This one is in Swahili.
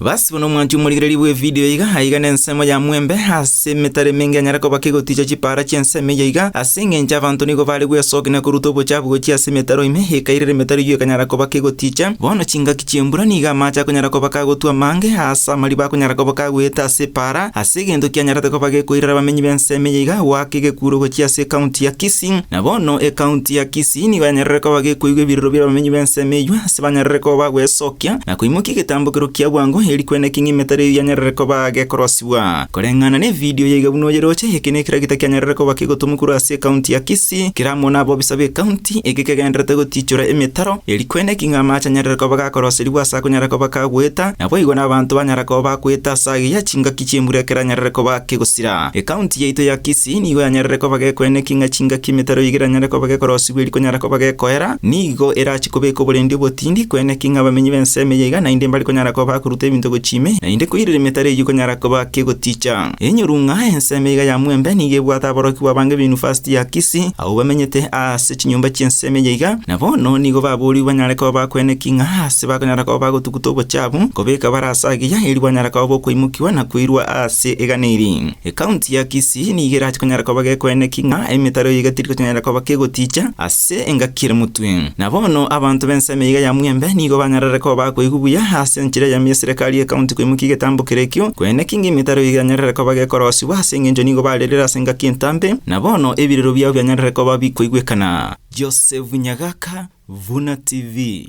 Basi bono mwanju muligireri bwe video iga haiga nensemo ya mwembe hase metare mengi anyarako bakigotija chipara chenseme yiga asinge nja abantu nigo bari gwesokina kuruto bochabu gochi ase metaro ime hekairere metaro yiga kanyarako bakigotija bono chinga kichembura niga macha kanyarako bakagotwa mange hasa mali bakonyarako bakagweta ase para ase gendo kyanyarate ko bagikoirira bamenyi benseme yiga wakige kuro gochi ase county ya Kisii na bono county ya Kisii ni banyarako bagikoigwe biriro bya bamenyi benseme yiga ase banyarako bagwesokia na kuimuki gitambukiro kya bwango heri kwene kingi metare yanyareko bage korosiwa korengana ne video yiga buno yeroche hekine kira gitakyanyareko bakigotumukuru ase county ya Kisii kiramo nabo bisabe county egekegendrete gotichura emetaro eri kwene kinga macha nyareko bagakoroseri bwasa kunyareko bakagweta nabo igona abantu banyareko bakweta sagi ya chinga kichembure kira nyareko bakigosira county yaito ya Kisii nigo yanyareko bage kwene kinga chinga kimetaro yigira nyareko bage korosiwa eri konyareko bage koera nigo erachikobeko bolendi botindi kwene kinga bamenyi benseme yiga na inde mbali konyareko bakurute bintu gochime na inde kuirire metare yuko nyarako bakigoticha enyurunga enseme yiga ya mwembe nige bwata boroki wabange university ya Kisii au bamenyete ase chinyumba chenseme yiga na bono nigo baburi banyareko bakwene kinga ase bakanyarako bagotukutobo chabu kobeka barasagiya eri banyarako bokoimukiwa na kuirwa ase eganeri county ya Kisii nige rach konyarako bagekwene kinga emetare yiga tiriko nyarako bakigoticha ase engakire mutwe na bono abantu benseme yiga ya mwembe nigo banyareko bakoigubuya ase nchire ya serikali county kwimuki getambukire kyo kwene kingi mitaro yiganyareko bagekorosi wasenge njo nigo barerera senga kintambe na bono ebiriro byabo byanyareko babikoigwekana Joseph Nyagaka, Vuna TV.